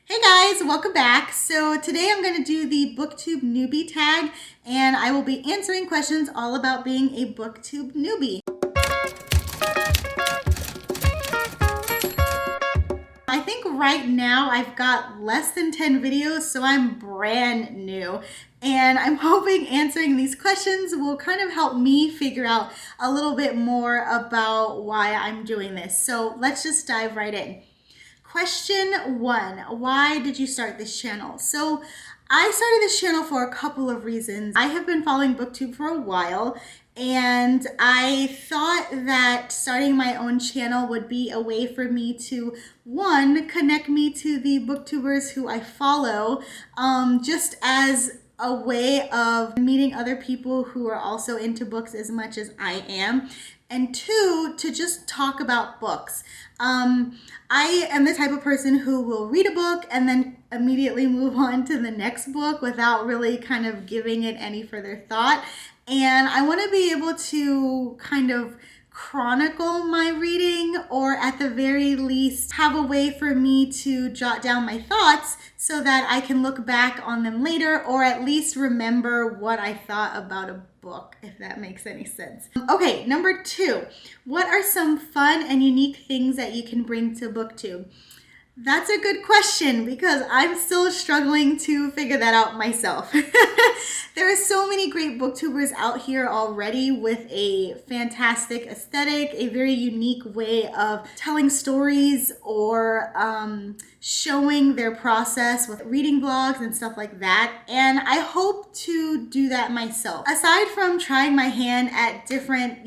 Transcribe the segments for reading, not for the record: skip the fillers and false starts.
Hey guys, welcome back. So today I'm going to do the Booktube Newbie Tag, and I will be answering questions all about being a Booktube newbie. I think right now I've got less than 10 videos, so I'm brand new. And I'm hoping answering these questions will kind of help me figure out a little bit more about why I'm doing this. So let's just dive right in. Question 1, why did you start this channel? So I started this channel for a couple of reasons. I have been following BookTube for a while, and I thought that starting my own channel would be a way for me to, one, connect me to the booktubers who I follow, just as a way of meeting other people who are also into books as much as I am, and two, to just talk about books. I am the type of person who will read a book and then immediately move on to the next book without really kind of giving it any further thought. And I want to be able to kind of chronicle my reading, or at the very least have a way for me to jot down my thoughts so that I can look back on them later, or at least remember what I thought about a book, if that makes any sense. Okay, number 2, what are some fun and unique things that you can bring to BookTube? That's a good question because I'm still struggling to figure that out myself. There are so many great booktubers out here already with a fantastic aesthetic, a very unique way of telling stories, or showing their process with reading blogs and stuff like that. And I hope to do that myself. Aside from trying my hand at different,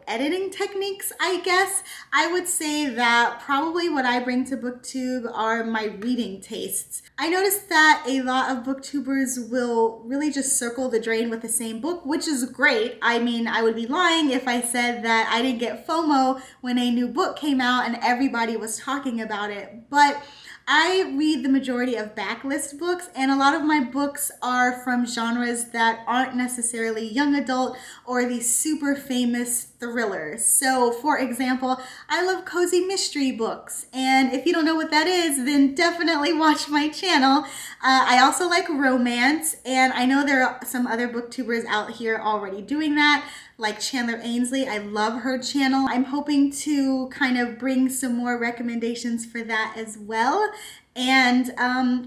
editing techniques, I guess, I would say that probably what I bring to BookTube are my reading tastes. I noticed that a lot of booktubers will really just circle the drain with the same book, which is great. I mean, I would be lying if I said that I didn't get FOMO when a new book came out and everybody was talking about it. But I read the majority of backlist books, and a lot of my books are from genres that aren't necessarily young adult or these super famous thrillers. So, for example, I love cozy mystery books, and if you don't know what that is, then definitely watch my channel. I also like romance, and I know there are some other booktubers out here already doing that, like Chandler Ainsley. I love her channel. I'm hoping to kind of bring some more recommendations for that as well. And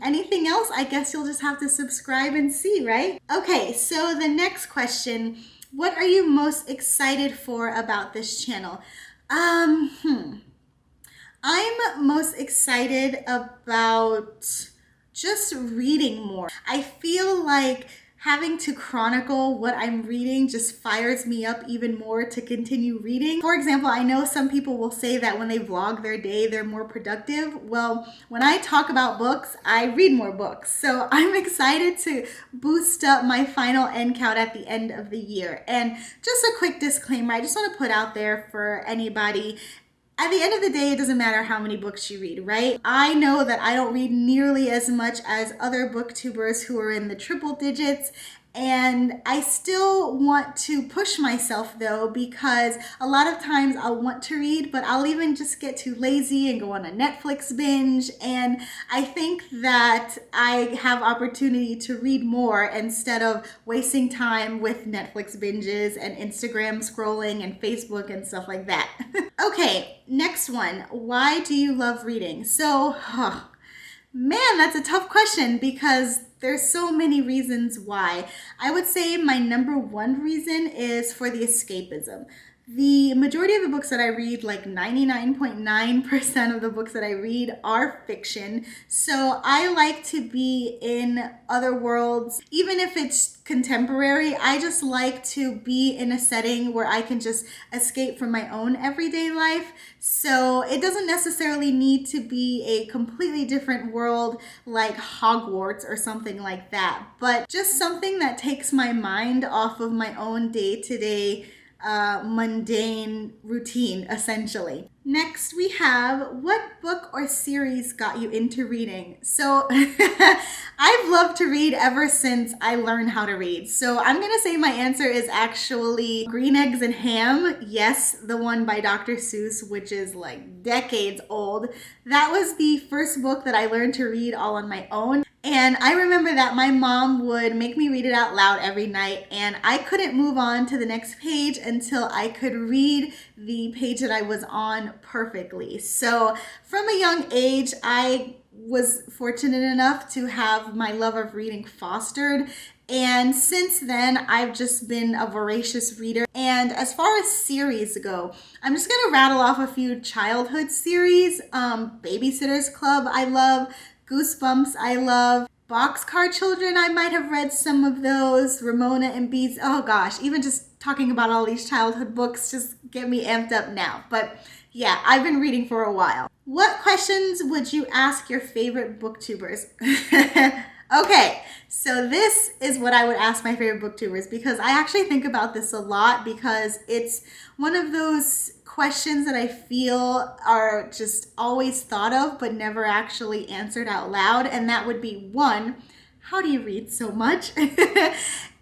anything else, I guess you'll just have to subscribe and see, right? Okay, so the next question, what are you most excited for about this channel? I'm most excited about just reading more. I feel like having to chronicle what I'm reading just fires me up even more to continue reading. For example, I know some people will say that when they vlog their day, they're more productive. Well, when I talk about books, I read more books. So I'm excited to boost up my final end count at the end of the year. And just a quick disclaimer, I just want to put out there for anybody, at the end of the day, it doesn't matter how many books you read, right? I know that I don't read nearly as much as other booktubers who are in the triple digits, and I still want to push myself though, because a lot of times I'll want to read, but I'll even just get too lazy and go on a Netflix binge. And I think that I have opportunity to read more instead of wasting time with Netflix binges and Instagram scrolling and Facebook and stuff like that. Okay, next one. Why do you love reading? So, man, that's a tough question because there's so many reasons why. I would say my number one reason is for the escapism. The majority of the books that I read, like 99.9% of the books that I read, are fiction. So I like to be in other worlds. Even if it's contemporary, I just like to be in a setting where I can just escape from my own everyday life. So it doesn't necessarily need to be a completely different world like Hogwarts or something like that, but just something that takes my mind off of my own day-to-day mundane routine, essentially. Next, we have, what book or series got you into reading? So I've loved to read ever since I learned how to read. So I'm going to say my answer is actually Green Eggs and Ham. Yes, the one by Dr. Seuss, which is like decades old. That was the first book that I learned to read all on my own. And I remember that my mom would make me read it out loud every night, and I couldn't move on to the next page until I could read the page that I was on perfectly. So from a young age, I was fortunate enough to have my love of reading fostered. And since then, I've just been a voracious reader. And as far as series go, I'm just gonna rattle off a few childhood series. Babysitter's Club, I love. Goosebumps, I love. Boxcar Children, I might have read some of those. Ramona and Beads, oh gosh, even just talking about all these childhood books just get me amped up now. But yeah, I've been reading for a while. What questions would you ask your favorite booktubers? Okay, so this is what I would ask my favorite booktubers, because I actually think about this a lot, because it's one of those questions that I feel are just always thought of but never actually answered out loud. And that would be, one, how do you read so much?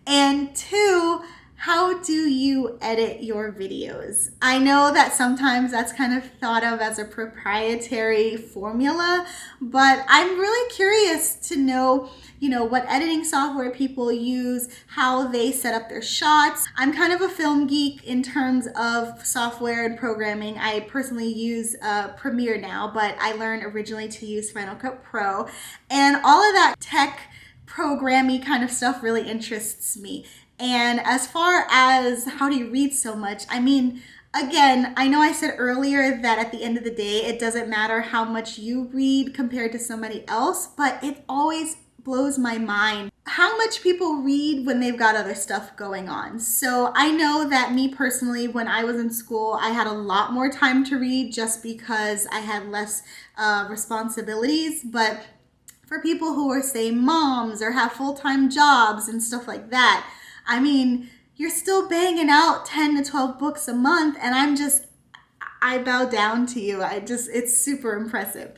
And two, how do you edit your videos? I know that sometimes that's kind of thought of as a proprietary formula, but I'm really curious to know, what editing software people use, how they set up their shots. I'm kind of a film geek in terms of software and programming. I personally use Premiere now, but I learned originally to use Final Cut Pro, and all of that tech programmy kind of stuff really interests me. And as far as how do you read so much, I mean, again, I know I said earlier that at the end of the day, it doesn't matter how much you read compared to somebody else, but it always blows my mind how much people read when they've got other stuff going on. So I know that me personally, when I was in school, I had a lot more time to read just because I had less responsibilities. But for people who are, say, moms or have full-time jobs and stuff like that, I mean, you're still banging out 10 to 12 books a month, and I bow down to you. It's super impressive.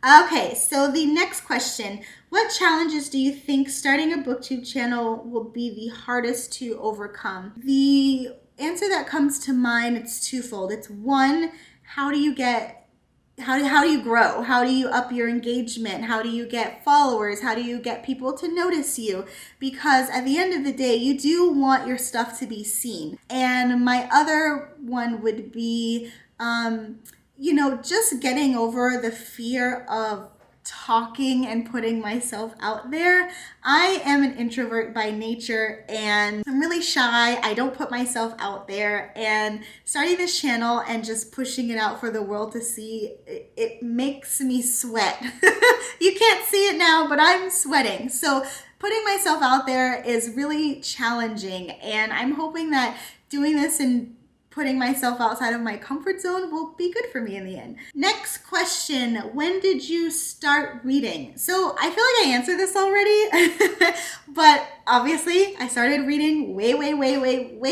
Okay, so the next question, what challenges do you think starting a booktube channel will be the hardest to overcome? The answer that comes to mind, it's twofold. It's one, how do you grow? How do you up your engagement? How do you get followers? How do you get people to notice you? Because at the end of the day, you do want your stuff to be seen. And my other one would be, just getting over the fear of talking and putting myself out there. I am an introvert by nature, and I'm really shy. I don't put myself out there, and starting this channel and just pushing it out for the world to see, it makes me sweat. You can't see it now, but I'm sweating. So putting myself out there is really challenging, and I'm hoping that doing this and putting myself outside of my comfort zone will be good for me in the end. Next question, when did you start reading? So I feel like I answered this already, but obviously I started reading way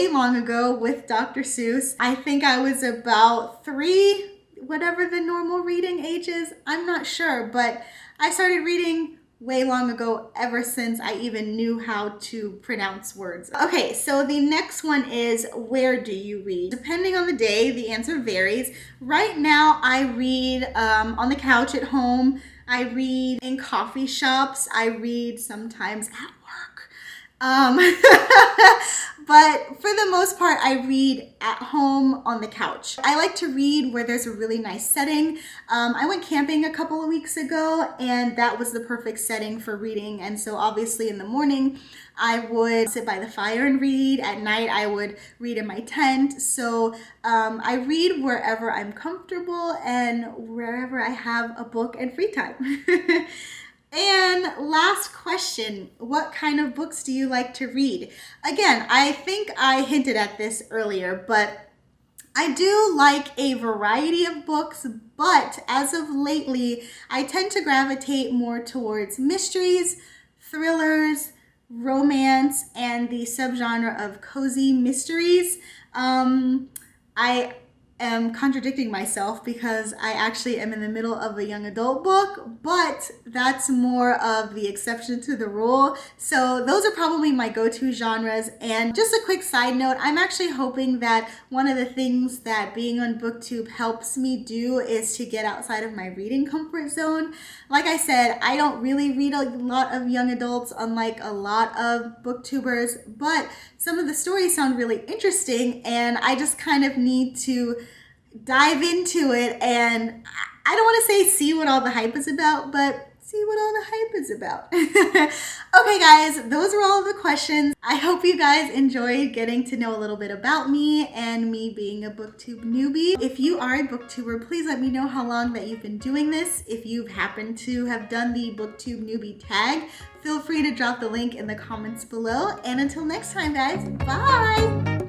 long ago with Dr. Seuss. I think I was about 3, whatever the normal reading age is, I'm not sure, but I started reading way long ago, ever since I even knew how to pronounce words. Okay, so the next one is, where do you read? Depending on the day, the answer varies. Right now, I read on the couch at home. I read in coffee shops. I read sometimes at work. But for the most part, I read at home on the couch. I like to read where there's a really nice setting. I went camping a couple of weeks ago, and that was the perfect setting for reading. And so obviously in the morning, I would sit by the fire and read. At night, I would read in my tent. So I read wherever I'm comfortable and wherever I have a book and free time. And last question, what kind of books do you like to read? Again, I think I hinted at this earlier, but I do like a variety of books, but as of lately, I tend to gravitate more towards mysteries, thrillers, romance, and the subgenre of cozy mysteries. am contradicting myself because I actually am in the middle of a young adult book, but that's more of the exception to the rule. So those are probably my go-to genres. And just a quick side note, I'm actually hoping that one of the things that being on BookTube helps me do is to get outside of my reading comfort zone. Like I said, I don't really read a lot of young adults, unlike a lot of booktubers, but some of the stories sound really interesting, and I just kind of need to dive into it, and I don't want to say see what all the hype is about, but see what all the hype is about. Okay guys, those are all the questions. I hope you guys enjoyed getting to know a little bit about me and me being a booktube newbie. If you are a booktuber, please let me know how long that you've been doing this. If you've happened to have done the Booktube Newbie Tag, feel free to drop the link in the comments below. And until next time guys, bye!